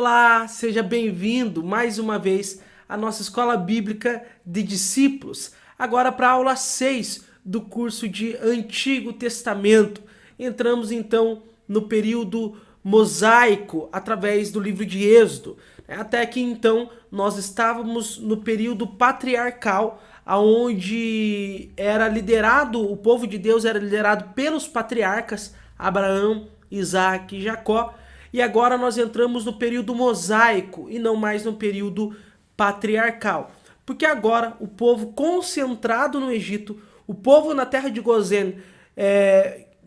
Olá, seja bem-vindo mais uma vez à nossa Escola Bíblica de Discípulos. Agora para a aula 6 do curso de Antigo Testamento. Entramos então no período mosaico através do livro de Êxodo. Até que então nós estávamos no período patriarcal, onde o povo de Deus era liderado pelos patriarcas Abraão, Isaac e Jacó. E agora nós entramos no período mosaico e não mais no período patriarcal. Porque agora o povo concentrado no Egito, o povo na terra de Gozém,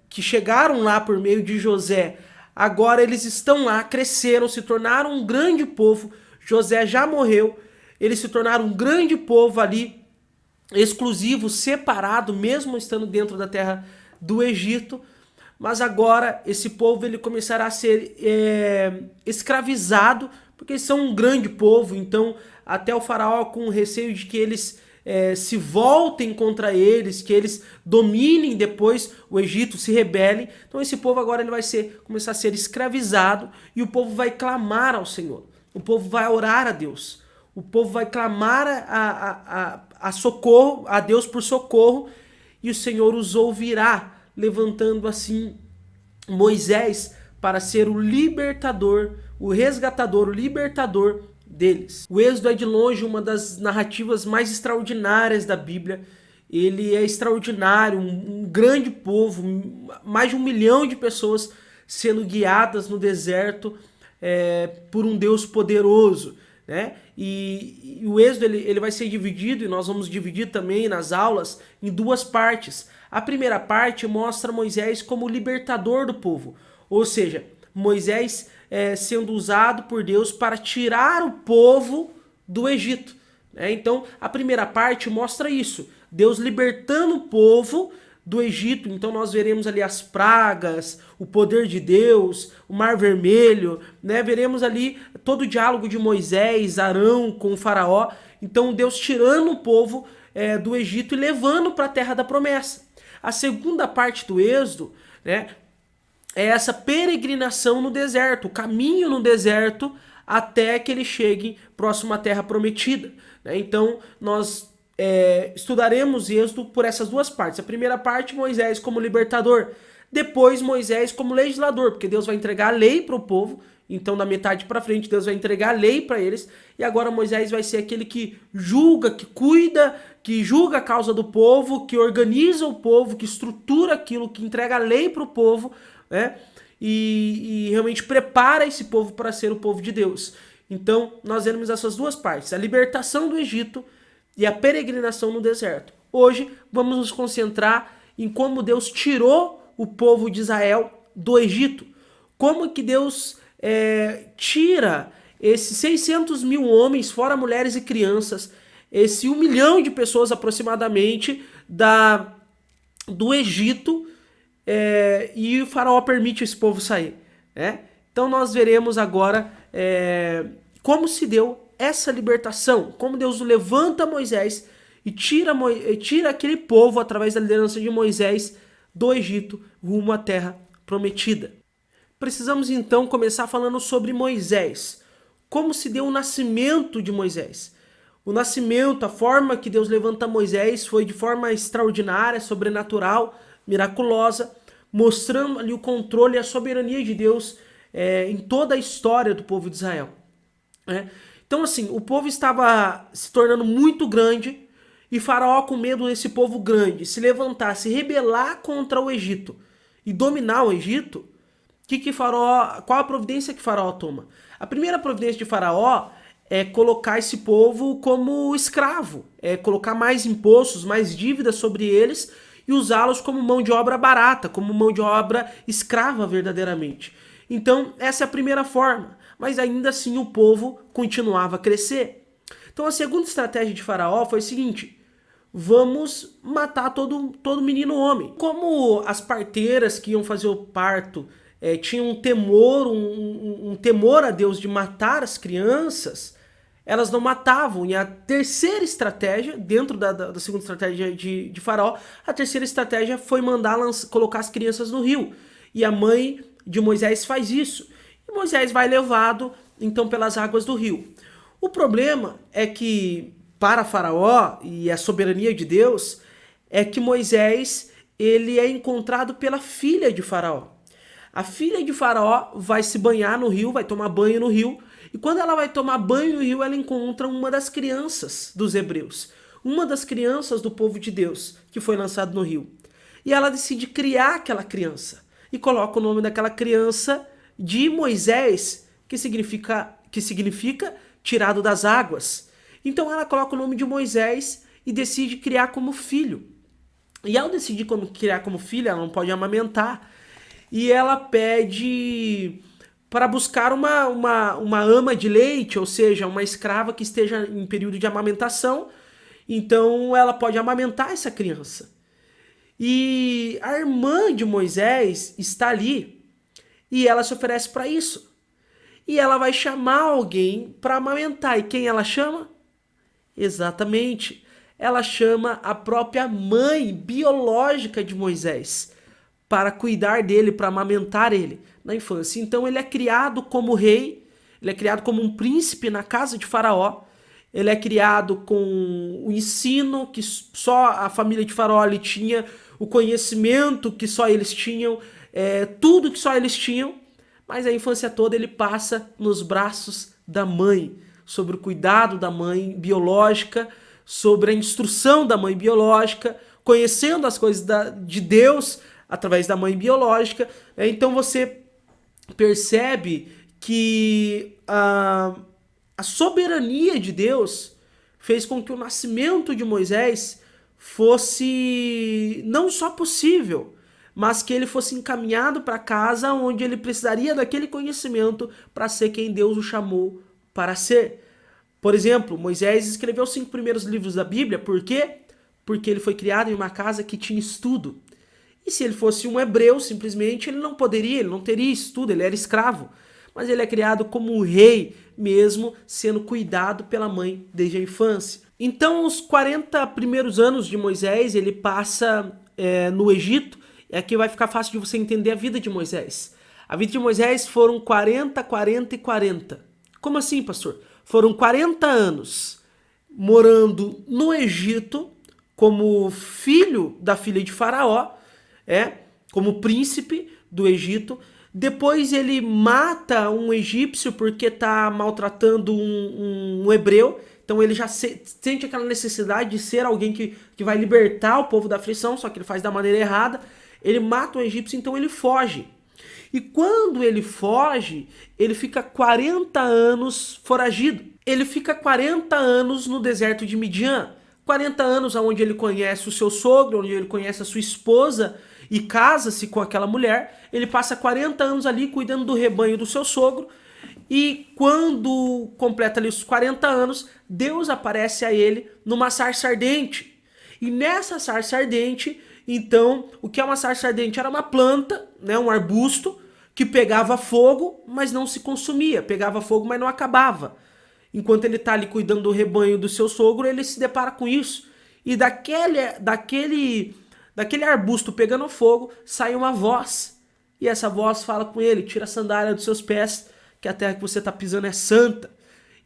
que chegaram lá por meio de José, agora eles estão lá, cresceram, se tornaram um grande povo. José já morreu, eles se tornaram um grande povo ali, exclusivo, separado, mesmo estando dentro da terra do Egito. Mas agora esse povo ele começará a ser escravizado, porque eles são um grande povo. Então até o faraó, com receio de que eles se voltem contra eles, que eles dominem depois o Egito, se rebelem. Então esse povo agora ele vai começar a ser escravizado, e o povo vai clamar ao Senhor. O povo vai orar a Deus. O povo vai clamar a socorro, a Deus por socorro, e o Senhor os ouvirá, levantando assim Moisés para ser o libertador, o resgatador, o libertador deles. O Êxodo é de longe uma das narrativas mais extraordinárias da Bíblia. Ele é extraordinário, um grande povo, mais de 1 milhão de pessoas sendo guiadas no deserto por um Deus poderoso, né? E o Êxodo ele vai ser dividido, e nós vamos dividir também nas aulas, em duas partes. A primeira parte mostra Moisés como libertador do povo, ou seja, Moisés sendo usado por Deus para tirar o povo do Egito. Então a primeira parte mostra isso, Deus libertando o povo do Egito. Então nós veremos ali as pragas, o poder de Deus, o Mar Vermelho, né? Veremos ali todo o diálogo de Moisés, Arão com o faraó. Então Deus tirando o povo do Egito e levando para a terra da promessa. A segunda parte do Êxodo, né, é essa peregrinação no deserto, o caminho no deserto até que eles cheguem próximo à terra prometida. Então nós estudaremos Êxodo por essas duas partes. A primeira parte, Moisés como libertador, depois Moisés como legislador, porque Deus vai entregar a lei para o povo. Então da metade para frente Deus vai entregar a lei para eles, e agora Moisés vai ser aquele que julga, que cuida, que julga a causa do povo, que organiza o povo, que estrutura aquilo, que entrega a lei para o povo, né? E realmente prepara esse povo para ser o povo de Deus. Então nós vemos essas duas partes, a libertação do Egito e a peregrinação no deserto. Hoje vamos nos concentrar em como Deus tirou o povo de Israel do Egito. Como que Deus tira esses 600 mil homens, fora mulheres e crianças, esse 1 milhão de pessoas aproximadamente do Egito, e o faraó permite esse povo sair. Então nós veremos agora como se deu essa libertação, como Deus levanta Moisés e tira aquele povo através da liderança de Moisés do Egito rumo à terra prometida. Precisamos então começar falando sobre Moisés. Como se deu o nascimento de Moisés? O nascimento, a forma que Deus levanta Moisés foi de forma extraordinária, sobrenatural, miraculosa, mostrando ali o controle e a soberania de Deus em toda a história do povo de Israel. Então assim, o povo estava se tornando muito grande, e Faraó, com medo desse povo grande se levantar, se rebelar contra o Egito e dominar o Egito, qual a providência que Faraó toma? A primeira providência de Faraó é colocar esse povo como escravo, colocar mais impostos, mais dívidas sobre eles e usá-los como mão de obra barata, como mão de obra escrava verdadeiramente. Então essa é a primeira forma, mas ainda assim o povo continuava a crescer. Então a segunda estratégia de Faraó foi o seguinte: vamos matar todo menino homem. Como as parteiras que iam fazer o parto tinham um temor a Deus de matar as crianças, elas não matavam. E a terceira estratégia, dentro da segunda estratégia de Faraó, a terceira estratégia foi mandar colocar as crianças no rio. E a mãe de Moisés faz isso. E Moisés vai levado então pelas águas do rio. O problema é que para Faraó e a soberania de Deus é que Moisés ele é encontrado pela filha de Faraó. A filha de Faraó vai se banhar no rio, vai tomar banho no rio, e quando ela vai tomar banho no rio, ela encontra uma das crianças dos hebreus, uma das crianças do povo de Deus que foi lançado no rio. E ela decide criar aquela criança e coloca o nome daquela criança de Moisés, que significa tirado das águas. Então ela coloca o nome de Moisés e decide criar como filho. E ao decidir criar como filho, ela não pode amamentar. E ela pede para buscar uma ama de leite, ou seja, uma escrava que esteja em período de amamentação. Então ela pode amamentar essa criança. E a irmã de Moisés está ali e ela se oferece para isso. E ela vai chamar alguém para amamentar. E quem ela chama? Exatamente. Ela chama a própria mãe biológica de Moisés para cuidar dele, para amamentar ele na infância. Então ele é criado como rei, ele é criado como um príncipe na casa de Faraó, ele é criado com o ensino que só a família de Faraó ali tinha, o conhecimento que só eles tinham, tudo que só eles tinham, mas a infância toda ele passa nos braços da mãe, sobre o cuidado da mãe biológica, sobre a instrução da mãe biológica, conhecendo as coisas de Deus através da mãe biológica. Então você percebe que a soberania de Deus fez com que o nascimento de Moisés fosse não só possível, mas que ele fosse encaminhado para casa onde ele precisaria daquele conhecimento para ser quem Deus o chamou para ser. Por exemplo, Moisés escreveu os 5 primeiros livros da Bíblia, por quê? Porque ele foi criado em uma casa que tinha estudo. E se ele fosse um hebreu, simplesmente, ele não teria estudo, ele era escravo. Mas ele é criado como um rei, mesmo sendo cuidado pela mãe desde a infância. Então, os 40 primeiros anos de Moisés, ele passa no Egito, e aqui vai ficar fácil de você entender a vida de Moisés. A vida de Moisés foram 40, 40 e 40. Como assim, pastor? Foram 40 anos morando no Egito como filho da filha de Faraó, como príncipe do Egito. Depois ele mata um egípcio porque está maltratando um hebreu. Então ele já sente aquela necessidade de ser alguém que vai libertar o povo da aflição, só que ele faz da maneira errada. Ele mata um egípcio, então ele foge. E quando ele foge, ele fica 40 anos foragido. Ele fica 40 anos no deserto de Midian. 40 anos onde ele conhece o seu sogro, onde ele conhece a sua esposa e casa-se com aquela mulher. Ele passa 40 anos ali cuidando do rebanho do seu sogro. E quando completa ali os 40 anos, Deus aparece a ele numa sarça ardente. E nessa sarça ardente, então, o que é uma sarça ardente? Era uma planta, um arbusto, que pegava fogo, mas não se consumia. Pegava fogo, mas não acabava. Enquanto ele está ali cuidando do rebanho do seu sogro, ele se depara com isso. E daquele arbusto pegando fogo, sai uma voz. E essa voz fala com ele: tira a sandália dos seus pés, que a terra que você está pisando é santa.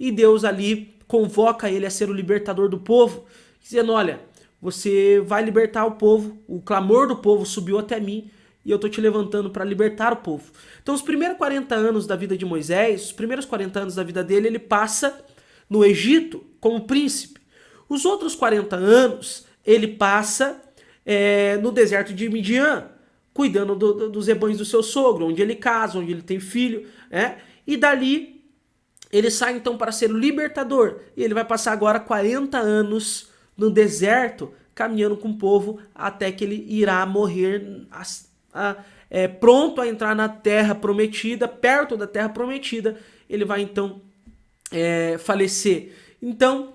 E Deus ali convoca ele a ser o libertador do povo, dizendo: olha, você vai libertar o povo, o clamor do povo subiu até mim, e eu estou te levantando para libertar o povo. Então os primeiros 40 anos da vida de Moisés, os primeiros 40 anos da vida dele, ele passa no Egito como príncipe. Os outros 40 anos, ele passa no deserto de Midian, cuidando dos rebanhos do seu sogro, onde ele casa, onde ele tem filho, e dali ele sai então para ser o libertador, e ele vai passar agora 40 anos no deserto, caminhando com o povo, até que ele irá morrer pronto a entrar na terra prometida, perto da terra prometida, ele vai então falecer. Então,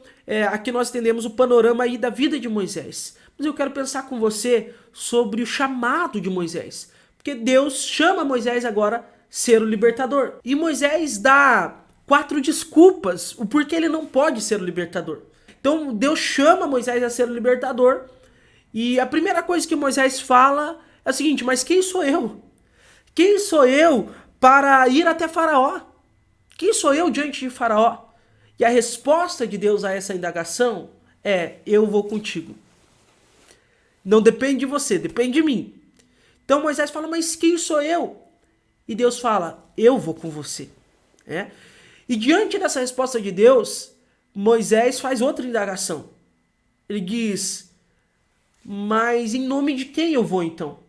aqui nós entendemos o panorama aí da vida de Moisés. Mas eu quero pensar com você sobre o chamado de Moisés, porque Deus chama Moisés agora ser o libertador. E Moisés dá 4 desculpas o porquê ele não pode ser o libertador. Então Deus chama Moisés a ser o libertador, e a primeira coisa que Moisés fala é o seguinte: mas quem sou eu? Quem sou eu para ir até Faraó. Quem sou eu diante de Faraó? E a resposta de Deus a essa indagação é: eu vou contigo. Não depende de você, depende de mim. Então Moisés fala: mas quem sou eu? E Deus fala: eu vou com você. E diante dessa resposta de Deus, Moisés faz outra indagação. Ele diz: mas em nome de quem eu vou então?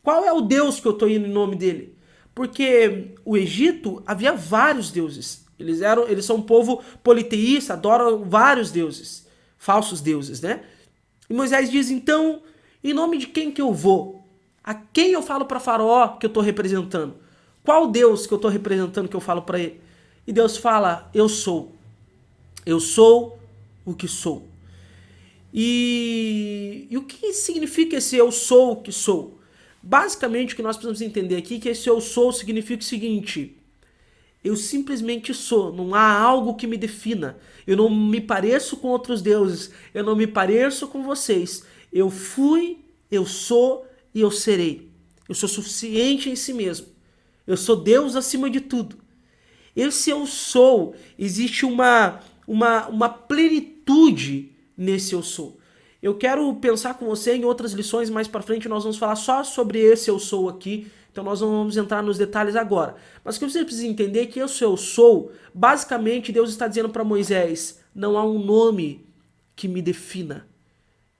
Qual é o Deus que eu estou indo em nome dele? Porque o Egito havia vários deuses. Eles são um povo politeísta, adoram vários deuses, falsos deuses, né? E Moisés diz: então, em nome de quem que eu vou? A quem eu falo para Faraó que eu estou representando? Qual Deus que eu estou representando que eu falo para ele? E Deus fala: eu sou. Eu sou o que sou. E o que significa esse eu sou o que sou? Basicamente o que nós precisamos entender aqui é que esse eu sou significa o seguinte: eu simplesmente sou, não há algo que me defina. Eu não me pareço com outros deuses, eu não me pareço com vocês. Eu fui, eu sou e eu serei. Eu sou suficiente em si mesmo. Eu sou Deus acima de tudo. Esse eu sou, existe uma plenitude nesse eu sou. Eu quero pensar com você em outras lições mais para frente, nós vamos falar só sobre esse eu sou aqui, então nós não vamos entrar nos detalhes agora. Mas o que você precisa entender é que esse eu sou, basicamente Deus está dizendo para Moisés: não há um nome que me defina.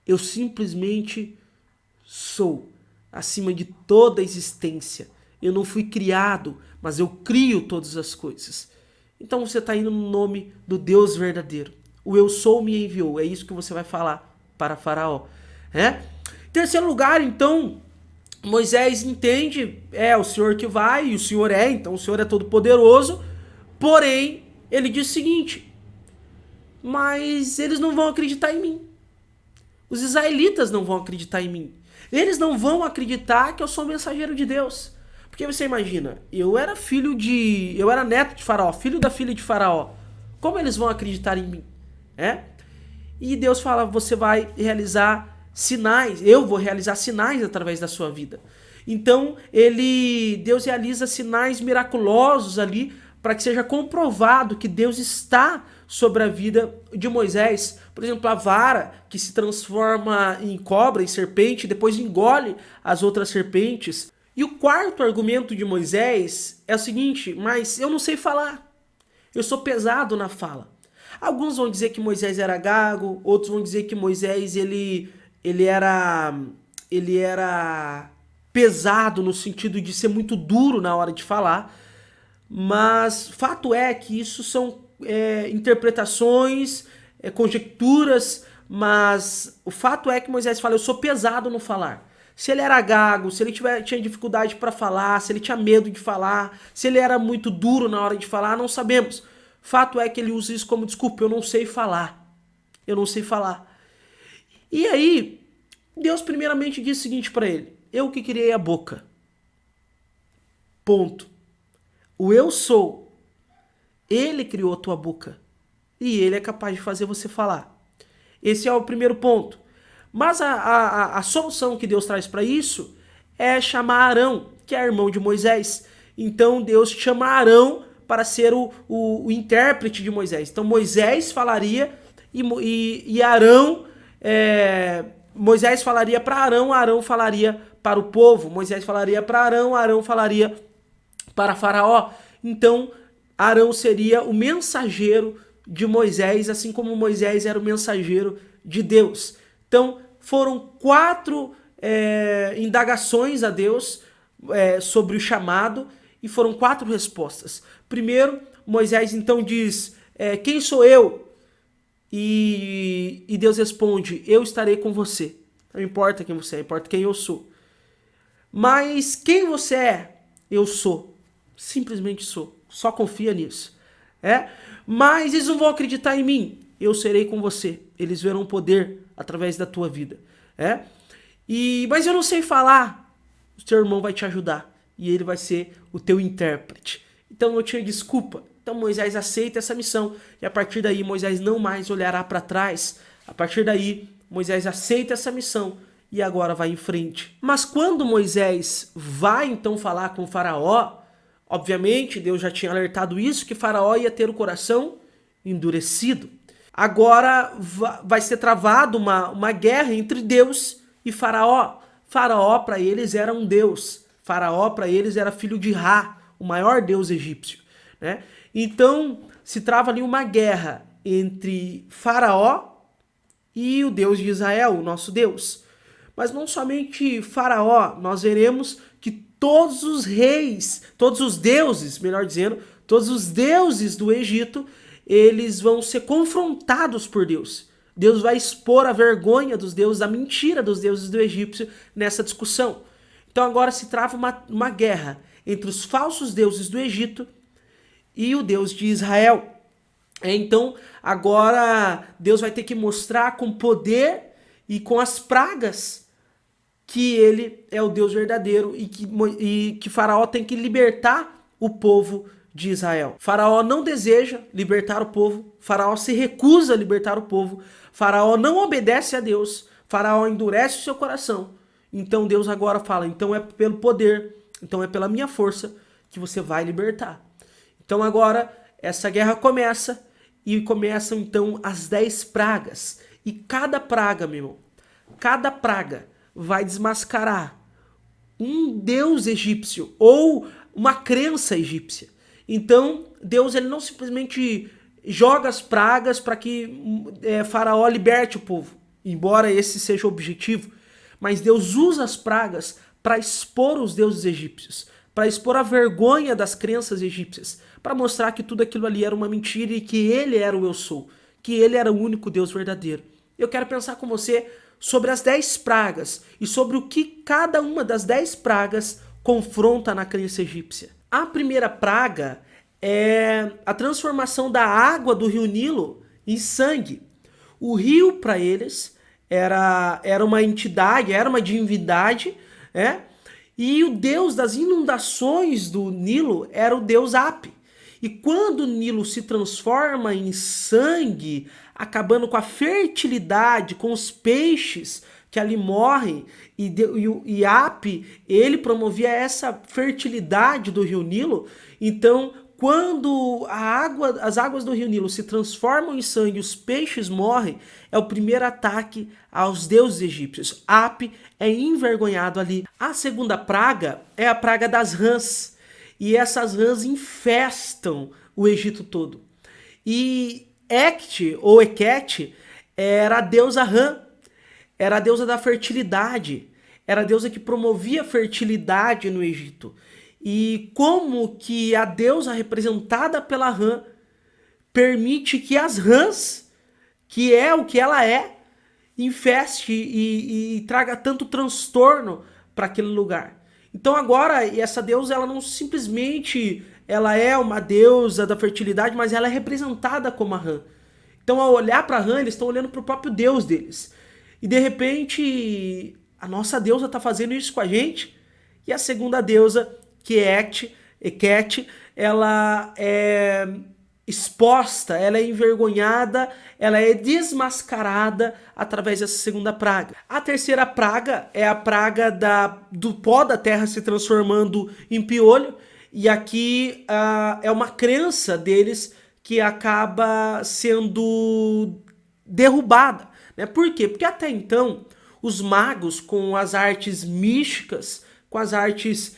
Eu simplesmente sou, acima de toda a existência. Eu não fui criado, mas eu crio todas as coisas. Então você está indo no nome do Deus verdadeiro. O eu sou me enviou. É isso que você vai falar para Faraó. Em terceiro lugar, então, Moisés entende, é o Senhor que vai, e o Senhor então o Senhor é todo poderoso, porém, ele diz o seguinte: mas eles não vão acreditar em mim. Os israelitas não vão acreditar em mim. Eles não vão acreditar que eu sou mensageiro de Deus. Porque você imagina, eu era neto de Faraó, filho da filha de Faraó. Como eles vão acreditar em mim? E Deus fala: você vai realizar sinais, eu vou realizar sinais através da sua vida. Então, Deus realiza sinais miraculosos ali para que seja comprovado que Deus está sobre a vida de Moisés. Por exemplo, a vara que se transforma em cobra, em serpente, depois engole as outras serpentes. E o quarto argumento de Moisés é o seguinte: mas eu não sei falar, eu sou pesado na fala. Alguns vão dizer que Moisés era gago, outros vão dizer que Moisés ele era pesado no sentido de ser muito duro na hora de falar. Mas fato é que isso são interpretações, conjecturas, mas o fato é que Moisés fala: eu sou pesado no falar. Se ele era gago, se ele tinha dificuldade para falar, se ele tinha medo de falar, se ele era muito duro na hora de falar, não sabemos. Fato é que ele usa isso como desculpa: eu não sei falar. Eu não sei falar. E aí, Deus primeiramente diz o seguinte para ele: eu que criei a boca. Ponto. O eu sou. Ele criou a tua boca. E ele é capaz de fazer você falar. Esse é o primeiro ponto. Mas a solução que Deus traz para isso é chamar Arão, que é irmão de Moisés. Então Deus chama Arão para ser o intérprete de Moisés. Então Moisés falaria e Arão... Moisés falaria para Arão, Arão falaria para o povo. Moisés falaria para Arão, Arão falaria para Faraó. Então Arão seria o mensageiro de Moisés, assim como Moisés era o mensageiro de Deus. Então foram 4 indagações a Deus sobre o chamado e foram 4 respostas. Primeiro, Moisés então diz: quem sou eu? E Deus responde: eu estarei com você. Não importa quem você é, importa quem eu sou. Mas quem você é? Eu sou. Simplesmente sou. Só confia nisso. Mas eles não vão acreditar em mim. Eu serei com você. Eles verão poder através da tua vida. Mas eu não sei falar. O teu irmão vai te ajudar. E ele vai ser o teu intérprete. Então não tinha desculpa. Então Moisés aceita essa missão. E a partir daí Moisés não mais olhará para trás. A partir daí Moisés aceita essa missão. E agora vai em frente. Mas quando Moisés vai então falar com o Faraó, Obviamente, Deus já tinha alertado isso, que Faraó ia ter o coração endurecido. Agora vai ser travado uma guerra entre Deus e Faraó. Faraó para eles era um deus. Faraó para eles era filho de Ra, o maior deus egípcio, né? Então se trava ali uma guerra entre Faraó e o Deus de Israel, o nosso Deus. Mas não somente Faraó, nós veremos que todos os reis, todos os deuses, melhor dizendo, todos os deuses do Egito, eles vão ser confrontados por Deus. Deus vai expor a vergonha dos deuses, a mentira dos deuses do Egito nessa discussão. Então agora se trava uma guerra entre os falsos deuses do Egito e o Deus de Israel. Então agora Deus vai ter que mostrar com poder e com as pragas que ele é o Deus verdadeiro e que Faraó tem que libertar o povo de Israel. Faraó não deseja libertar o povo, Faraó se recusa a libertar o povo, Faraó não obedece a Deus, Faraó endurece o seu coração. Então Deus agora fala, então é pelo poder, então é pela minha força que você vai libertar. Então agora essa guerra começa e começam então as 10 pragas. E cada praga, meu irmão, cada praga vai desmascarar um deus egípcio ou uma crença egípcia. Então Deus ele não simplesmente joga as pragas para que Faraó liberte o povo, embora esse seja o objetivo, mas Deus usa as pragas para expor os deuses egípcios, para expor a vergonha das crenças egípcias, para mostrar que tudo aquilo ali era uma mentira e que ele era o eu sou, que ele era o único Deus verdadeiro. Eu quero pensar com você sobre as 10 pragas e sobre o que cada uma das 10 pragas confronta na crença egípcia. A primeira praga é a transformação da água do rio Nilo em sangue. O rio para eles era uma entidade, era uma divindade, e o deus das inundações do Nilo era o deus Api. E quando o Nilo se transforma em sangue, acabando com a fertilidade, com os peixes que ali morrem, e Api, ele promovia essa fertilidade do rio Nilo. Então, quando as águas do rio Nilo se transformam em sangue, os peixes morrem, é o primeiro ataque aos deuses egípcios. Api é envergonhado ali. A segunda praga é a praga das rãs. E essas rãs infestam o Egito todo. E Hecate, ou Hecate, era a deusa rã, era a deusa da fertilidade, era a deusa que promovia fertilidade no Egito. E como que a deusa representada pela rã permite que as rãs, que é o que ela é, infeste e traga tanto transtorno para aquele lugar. Então agora essa deusa ela não simplesmente ela é uma deusa da fertilidade, mas ela é representada como a rã. Então ao olhar para a rã eles estão olhando para o próprio deus deles. E de repente a nossa deusa está fazendo isso com a gente. E a segunda deusa, que é Hecate, ela é exposta, ela é envergonhada, ela é desmascarada através dessa segunda praga. A terceira praga é a praga do pó da terra se transformando em piolho, e aqui é uma crença deles que acaba sendo derrubada, né? Por quê? Porque até então os magos com as artes místicas, com as artes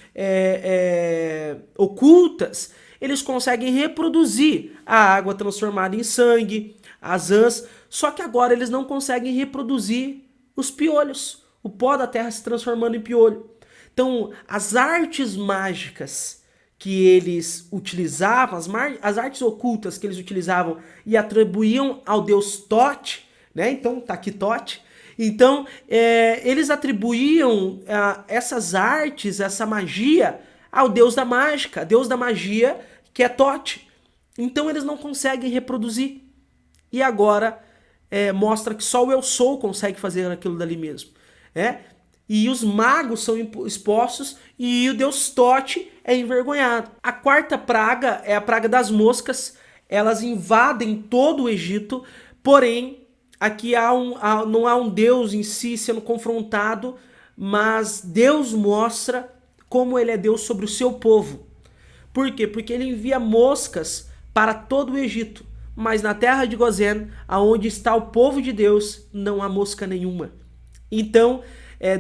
ocultas, eles conseguem reproduzir a água transformada em sangue, as rãs, só que agora eles não conseguem reproduzir os piolhos, o pó da terra se transformando em piolho. Então, as artes mágicas que eles utilizavam, as artes ocultas que eles utilizavam e atribuíam ao deus Tote, né? Então, tá aqui Tote. Então, eles atribuíam essas artes, essa magia, ao deus da mágica, deus da magia, que é Tote. Então eles não conseguem reproduzir. E agora mostra que só o eu sou consegue fazer aquilo dali mesmo. E os magos são expostos e o deus Tote é envergonhado. A quarta praga é a praga das moscas. Elas invadem todo o Egito, porém aqui não há um deus em si sendo confrontado, mas Deus mostra como ele é Deus sobre o seu povo. Por quê? Porque ele envia moscas para todo o Egito, mas na terra de Gozém, aonde está o povo de Deus, não há mosca nenhuma. Então,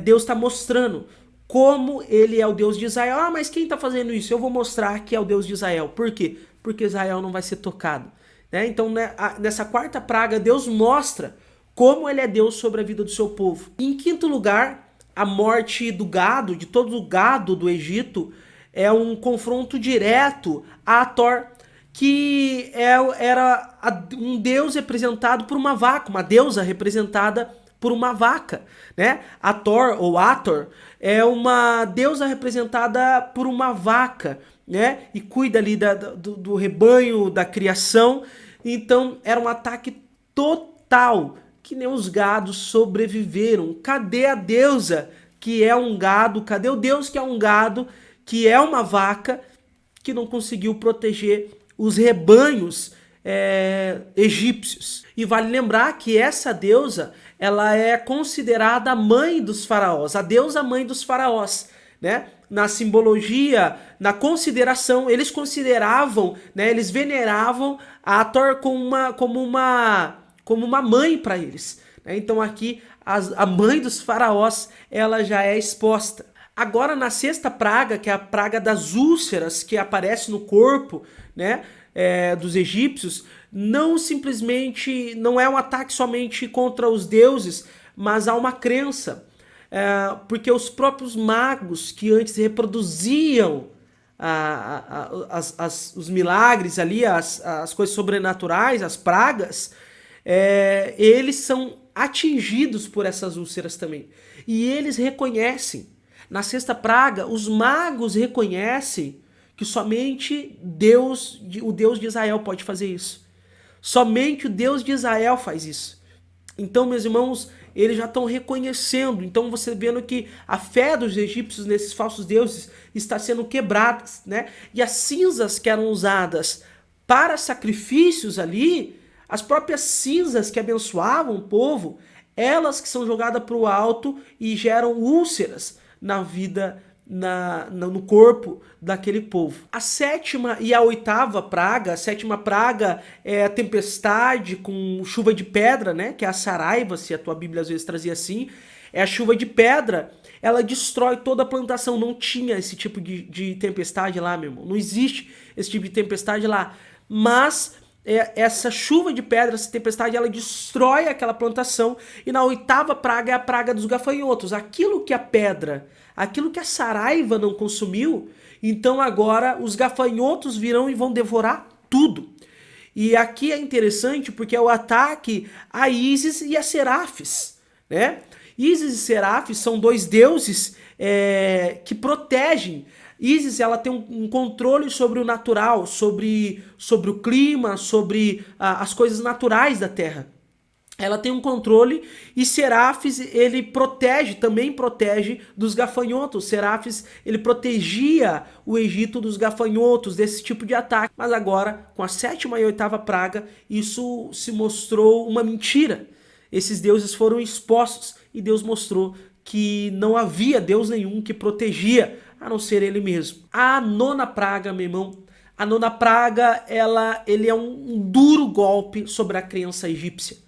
Deus está mostrando como ele é o Deus de Israel. Ah, mas quem está fazendo isso? Eu vou mostrar que é o Deus de Israel. Por quê? Porque Israel não vai ser tocado. Né? Então, nessa quarta praga, Deus mostra como ele é Deus sobre a vida do seu povo. Em quinto lugar, a morte do gado, de todo o gado do Egito, é um confronto direto a Hathor, que era um deus representado por uma vaca, uma deusa representada por uma vaca, né? Hathor ou Hathor é uma deusa representada por uma vaca, né? E cuida ali do rebanho, da criação. Então era um ataque total, que nem os gados sobreviveram. Cadê a deusa que é um gado? Cadê o deus que é um gado, que é uma vaca, que não conseguiu proteger os rebanhos egípcios? E vale lembrar que essa deusa, ela é considerada a mãe dos faraós, a deusa mãe dos faraós, né? Na simbologia, na consideração, eles consideravam, né, eles veneravam a Hathor como uma mãe para eles. Né? Então aqui a mãe dos faraós, ela já é exposta. Agora na sexta praga, que é a praga das úlceras, que aparece no corpo, né, dos egípcios, não é um ataque somente contra os deuses, mas há uma crença. Porque os próprios magos que antes reproduziam os milagres ali, as coisas sobrenaturais, as pragas, eles são atingidos por essas úlceras também. E eles reconhecem. Na sexta praga, os magos reconhecem que somente o Deus de Israel pode fazer isso. Somente o Deus de Israel faz isso. Então, meus irmãos, eles já estão reconhecendo. Então, você vendo que a fé dos egípcios nesses falsos deuses está sendo quebrada, né? E as cinzas que eram usadas para sacrifícios ali, as próprias cinzas que abençoavam o povo, elas que são jogadas para o alto e geram úlceras na vida, no corpo daquele povo. A sétima e a oitava praga, a sétima praga é a tempestade com chuva de pedra, né? Que é a saraiva, se a tua Bíblia às vezes trazia assim. É a chuva de pedra, ela destrói toda a plantação. Não tinha esse tipo de tempestade lá, meu irmão. Não existe esse tipo de tempestade lá. Mas essa chuva de pedra, essa tempestade, ela destrói aquela plantação. E na oitava praga é a praga dos gafanhotos. Aquilo que a pedra, aquilo que a saraiva não consumiu, então agora os gafanhotos virão e vão devorar tudo. E aqui é interessante porque é o ataque a Ísis e a Serafes, né? Ísis e Serafes são dois deuses que protegem. Ísis, ela tem um controle sobre o natural, sobre o clima, sobre as coisas naturais da terra. Ela tem um controle, e Serafes, ele também protege dos gafanhotos. Serafes, ele protegia o Egito dos gafanhotos, desse tipo de ataque. Mas agora, com a sétima e oitava praga, isso se mostrou uma mentira. Esses deuses foram expostos e Deus mostrou que não havia Deus nenhum que protegia, a não ser ele mesmo. A nona praga, meu irmão, a nona praga, ele é um duro golpe sobre a crença egípcia.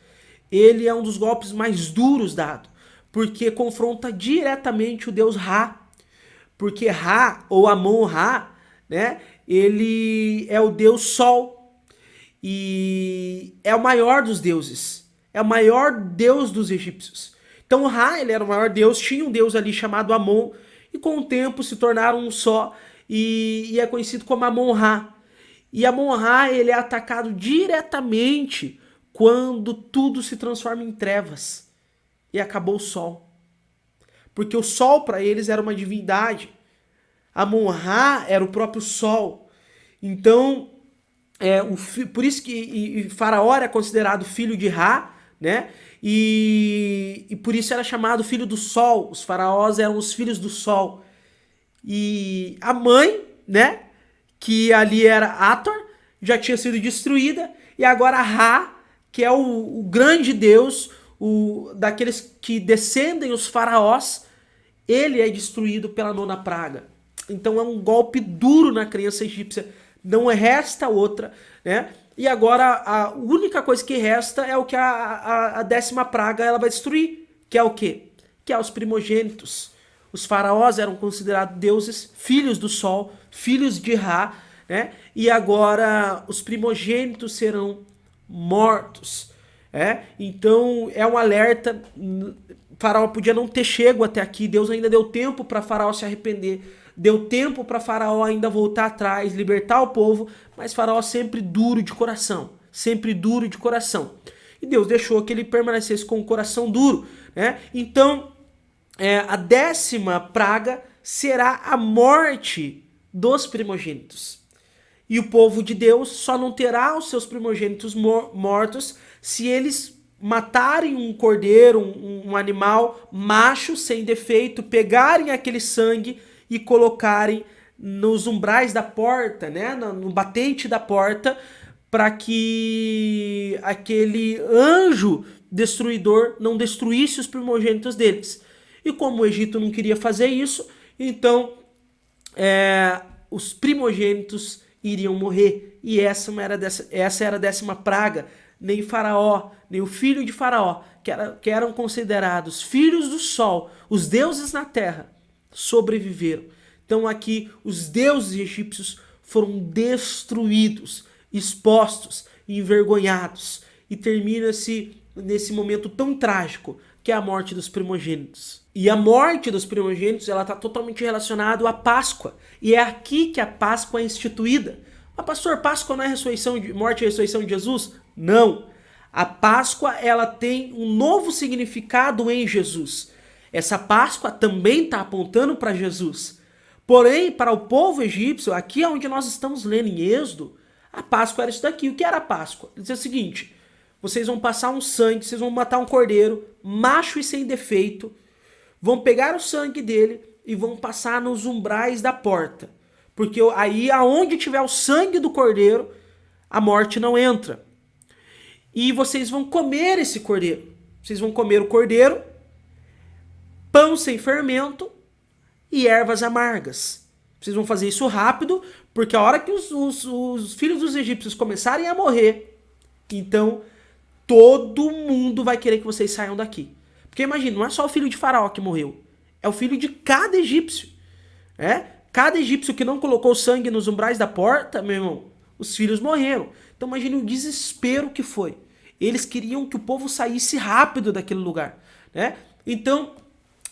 Ele é um dos golpes mais duros dado, porque confronta diretamente o deus Ra. Porque Ra, ou Amon-Ra, né, ele é o deus Sol, e é o maior dos deuses, é o maior deus dos egípcios. Então Ra, ele era o maior deus, tinha um deus ali chamado Amon, e com o tempo se tornaram um só, e é conhecido como Amon-Ra. E Amon-Ra, ele é atacado diretamente quando tudo se transforma em trevas e acabou o sol. Porque o sol para eles era uma divindade. Amon-Ra era o próprio sol. Então, por isso que Faraó era considerado filho de Ra, né? E por isso era chamado filho do sol. Os faraós eram os filhos do sol. E a mãe, né, que ali era Hathor, já tinha sido destruída, e agora Ra, que é o grande deus, daqueles que descendem os faraós, ele é destruído pela nona praga. Então é um golpe duro na crença egípcia. Não resta outra, né? E agora a única coisa que resta é o que a 10ª praga ela vai destruir, que é o quê? Que é os primogênitos. Os faraós eram considerados deuses, filhos do sol, filhos de Ra, né? E agora os primogênitos serão mortos. Então é um alerta. O faraó podia não ter chego até aqui, Deus ainda deu tempo para faraó se arrepender, deu tempo para faraó ainda voltar atrás, libertar o povo, mas faraó sempre duro de coração, sempre duro de coração. E Deus deixou que ele permanecesse com o coração duro, né? Então a 10ª praga será a morte dos primogênitos. E o povo de Deus só não terá os seus primogênitos mortos se eles matarem um cordeiro, um animal macho, sem defeito, pegarem aquele sangue e colocarem nos umbrais da porta, né, no batente da porta, para que aquele anjo destruidor não destruísse os primogênitos deles. E como o Egito não queria fazer isso, então os primogênitos iriam morrer. E essa era a 10ª praga. Nem Faraó, nem o filho de Faraó, que eram considerados filhos do sol, os deuses na terra, sobreviveram. Então aqui os deuses egípcios foram destruídos, expostos, envergonhados. E termina-se nesse momento tão trágico, que é a morte dos primogênitos. E a morte dos primogênitos ela está totalmente relacionada à Páscoa. E é aqui que a Páscoa é instituída. Mas pastor, Páscoa não é morte e ressurreição de Jesus? Não. A Páscoa ela tem um novo significado em Jesus. Essa Páscoa também está apontando para Jesus. Porém, para o povo egípcio, aqui é onde nós estamos lendo em Êxodo, a Páscoa era isso daqui. O que era a Páscoa? Ele dizia o seguinte: vocês vão passar um sangue, vocês vão matar um cordeiro, macho e sem defeito, vão pegar o sangue dele e vão passar nos umbrais da porta. Porque aí, aonde tiver o sangue do cordeiro, a morte não entra. E vocês vão comer esse cordeiro. Vocês vão comer o cordeiro, pão sem fermento e ervas amargas. Vocês vão fazer isso rápido, porque a hora que os filhos dos egípcios começarem a morrer, então todo mundo vai querer que vocês saiam daqui. Porque imagina, não é só o filho de Faraó que morreu, é o filho de cada egípcio. Cada egípcio que não colocou sangue nos umbrais da porta, meu irmão, os filhos morreram. Então imagine o desespero que foi. Eles queriam que o povo saísse rápido daquele lugar, né? Então,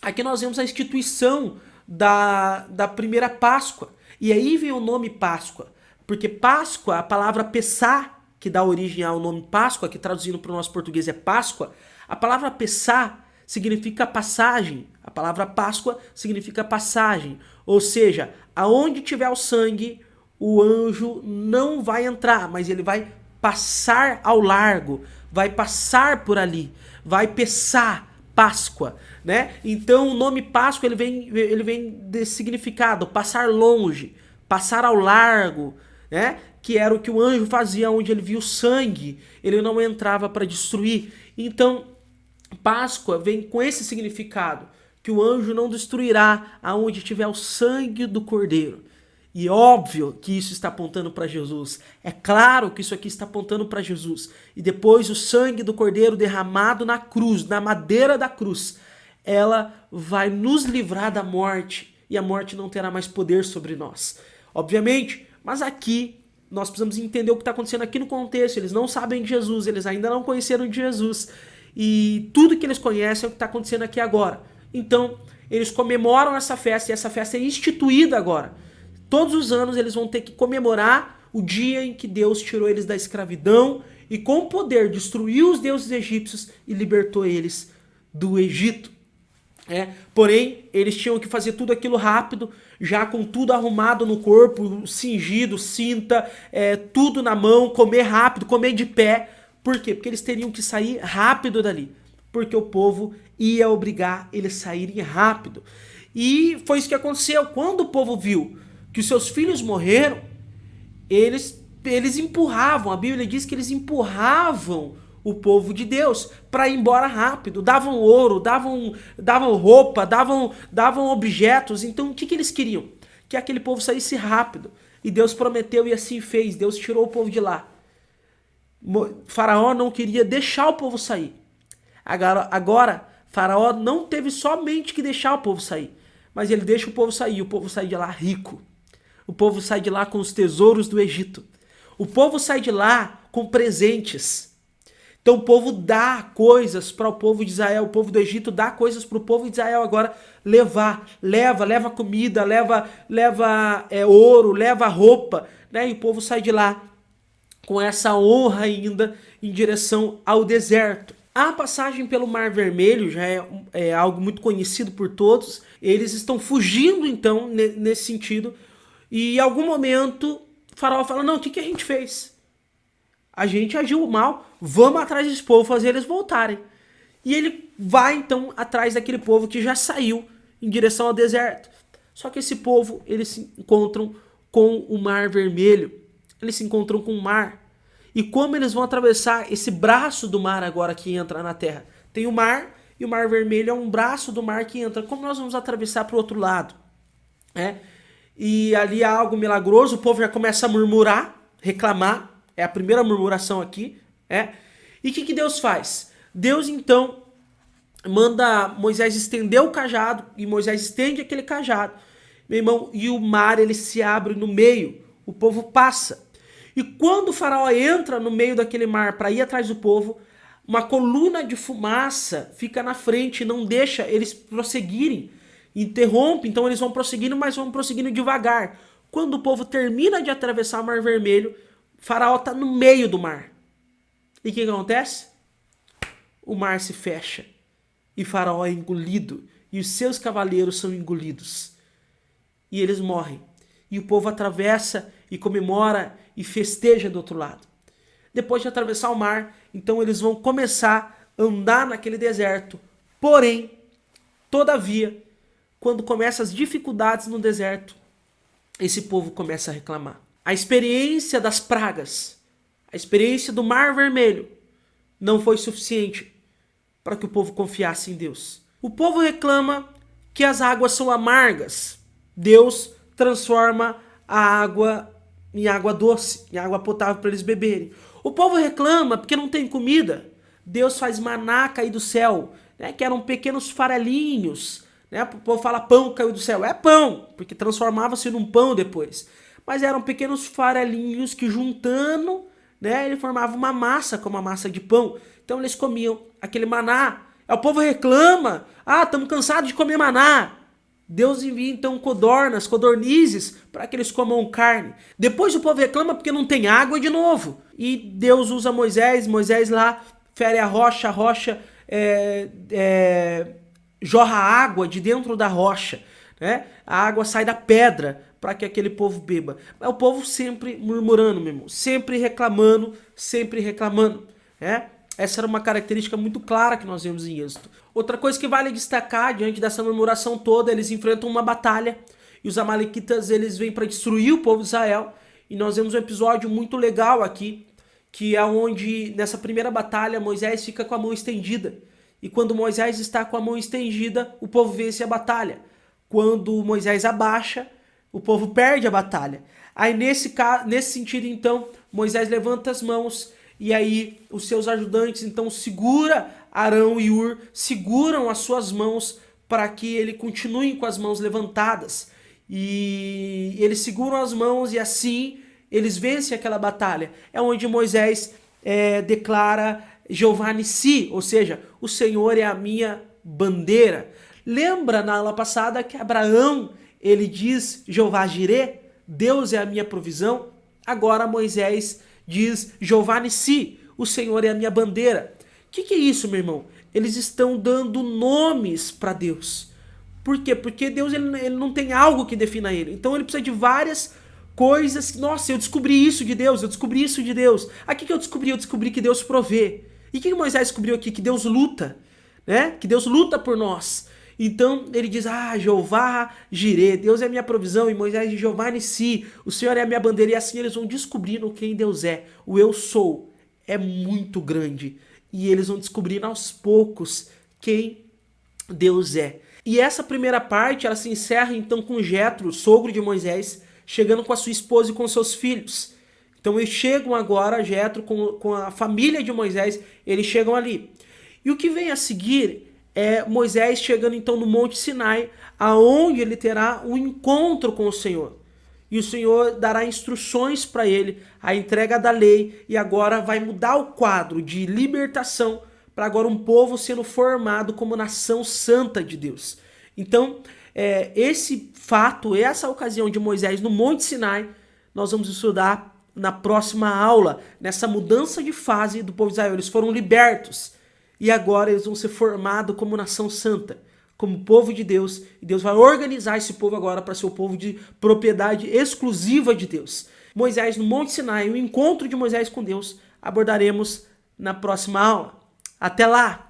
aqui nós vemos a instituição da primeira Páscoa. E aí vem o nome Páscoa. Porque Páscoa, a palavra Pessá, que dá origem ao nome Páscoa, que traduzindo para o nosso português é Páscoa, a palavra Pessá significa passagem. A palavra Páscoa significa passagem. Ou seja, aonde tiver o sangue, o anjo não vai entrar, mas ele vai passar ao largo, vai passar por ali, vai Pessá, Páscoa, né? Então o nome Páscoa ele vem desse significado, passar longe, passar ao largo, né? Que era o que o anjo fazia onde ele via o sangue, ele não entrava para destruir. Então Páscoa vem com esse significado, que o anjo não destruirá aonde tiver o sangue do cordeiro. E óbvio que isso está apontando para Jesus. É claro que isso aqui está apontando para Jesus. E depois o sangue do cordeiro derramado na cruz, na madeira da cruz, ela vai nos livrar da morte. E a morte não terá mais poder sobre nós. Obviamente, mas aqui nós precisamos entender o que está acontecendo aqui no contexto. Eles não sabem de Jesus, eles ainda não conheceram de Jesus. E tudo que eles conhecem é o que está acontecendo aqui agora. Então, eles comemoram essa festa, e essa festa é instituída agora. Todos os anos eles vão ter que comemorar o dia em que Deus tirou eles da escravidão e com poder destruiu os deuses egípcios e libertou eles do Egito. Porém, eles tinham que fazer tudo aquilo rápido, já com tudo arrumado no corpo, cingido, cinta, tudo na mão, comer rápido, comer de pé. Por quê? Porque eles teriam que sair rápido dali, porque o povo ia obrigar eles a saírem rápido. E foi isso que aconteceu. Quando o povo viu que os seus filhos morreram, eles empurravam, a Bíblia diz que eles empurravam o povo de Deus para ir embora rápido, davam ouro, davam roupa, davam objetos. Então o que eles queriam? que aquele povo saísse rápido. E Deus prometeu e assim fez. Deus tirou o povo de lá. Faraó não queria deixar o povo sair. Agora, Faraó não teve somente que deixar o povo sair, mas ele deixa o povo sair. E o povo sai de lá rico. O povo sai de lá com os tesouros do Egito. O povo sai de lá com presentes. Então o povo dá coisas para o povo de Israel. O povo do Egito dá coisas para o povo de Israel agora leva comida, leva ouro, leva roupa, né? E o povo sai de lá com essa honra ainda em direção ao deserto. A passagem pelo Mar Vermelho já é algo muito conhecido por todos. Eles estão fugindo então nesse sentido. E em algum momento o Faraó fala, não, o que a gente fez? A gente agiu mal, vamos atrás desse povo, fazer eles voltarem. E ele vai então atrás daquele povo que já saiu em direção ao deserto. Só que esse povo, eles se encontram com o Mar Vermelho. Eles se encontram com o mar. E como eles vão atravessar esse braço do mar agora que entra na terra? Tem o mar e o Mar Vermelho é um braço do mar que entra. Como nós vamos atravessar para o outro lado? E ali há algo milagroso, o povo já começa a murmurar, reclamar. É a primeira murmuração aqui. E o que Deus faz? Deus então manda Moisés estender o cajado, e Moisés estende aquele cajado, meu irmão, e o mar ele se abre no meio, o povo passa. E quando o faraó entra no meio daquele mar para ir atrás do povo, uma coluna de fumaça fica na frente e não deixa eles prosseguirem, interrompe, então eles vão prosseguindo, mas vão prosseguindo devagar. Quando o povo termina de atravessar o Mar Vermelho, o faraó está no meio do mar. E o que acontece? O mar se fecha. E Faraó é engolido. E os seus cavaleiros são engolidos. E eles morrem. E o povo atravessa e comemora e festeja do outro lado. Depois de atravessar o mar, então eles vão começar a andar naquele deserto. Porém, todavia, quando começam as dificuldades no deserto, esse povo começa a reclamar. A experiência das pragas, a experiência do Mar Vermelho, não foi suficiente para que o povo confiasse em Deus. O povo reclama que as águas são amargas. Deus transforma a água em água doce, em água potável para eles beberem. O povo reclama porque não tem comida. Deus faz maná cair do céu, né, que eram pequenos farelinhos. Né? O povo fala pão caiu do céu. É pão, porque transformava-se num pão depois. Mas eram pequenos farelinhos que juntando, né, ele formava uma massa, como a massa de pão. Então eles comiam aquele maná. Aí o povo reclama, estamos cansados de comer maná. Deus envia então codornizes, para que eles comam carne. Depois o povo reclama porque não tem água de novo. E Deus usa Moisés lá fere a rocha jorra água de dentro da rocha. Né? A água sai da pedra para que aquele povo beba. Mas o povo sempre murmurando, meu irmão. Sempre reclamando. Né? Essa era uma característica muito clara que nós vemos em Êxodo. Outra coisa que vale destacar, diante dessa murmuração toda, eles enfrentam uma batalha. E os amalequitas, eles vêm para destruir o povo de Israel. E nós vemos um episódio muito legal aqui, que é onde, nessa primeira batalha, Moisés fica com a mão estendida. E quando Moisés está com a mão estendida, o povo vence a batalha. Quando Moisés abaixa, o povo perde a batalha. Aí nesse sentido, então, Moisés levanta as mãos e aí os seus ajudantes, então, segura Arão e Hur, seguram as suas mãos para que ele continue com as mãos levantadas. E eles seguram as mãos e assim eles vencem aquela batalha. É onde Moisés declara Jeová Nissi, ou seja, o Senhor é a minha bandeira. Lembra na aula passada que Abraão, ele diz Jeová Jirê, Deus é a minha provisão? Agora Moisés diz Jeová Nissi, o Senhor é a minha bandeira. O que é isso, meu irmão? Eles estão dando nomes para Deus. Por quê? Porque Deus ele não tem algo que defina ele. Então ele precisa de várias coisas. Nossa, eu descobri isso de Deus, eu descobri isso de Deus. Aqui que eu descobri? Eu descobri que Deus provê. E o que Moisés descobriu aqui? Que Deus luta, né? Que Deus luta por nós. Então ele diz, Jeová Jirê, Deus é minha provisão, e Moisés diz, Jeová Nissi, o Senhor é a minha bandeira, e assim eles vão descobrindo quem Deus é. O eu sou é muito grande, e eles vão descobrindo aos poucos quem Deus é. E essa primeira parte, ela se encerra então com Jetro, sogro de Moisés, chegando com a sua esposa e com seus filhos. Então eles chegam agora, Jetro, com a família de Moisés, eles chegam ali. E o que vem a seguir é Moisés chegando então no Monte Sinai, aonde ele terá um encontro com o Senhor. E o Senhor dará instruções para ele, a entrega da lei, e agora vai mudar o quadro de libertação para agora um povo sendo formado como nação santa de Deus. Então, esse fato, essa ocasião de Moisés no Monte Sinai, nós vamos estudar na próxima aula, nessa mudança de fase do povo de Israel. Eles foram libertos e agora eles vão ser formados como nação santa, como povo de Deus, e Deus vai organizar esse povo agora para ser o povo de propriedade exclusiva de Deus. Moisés no Monte Sinai, o encontro de Moisés com Deus, abordaremos na próxima aula. Até lá!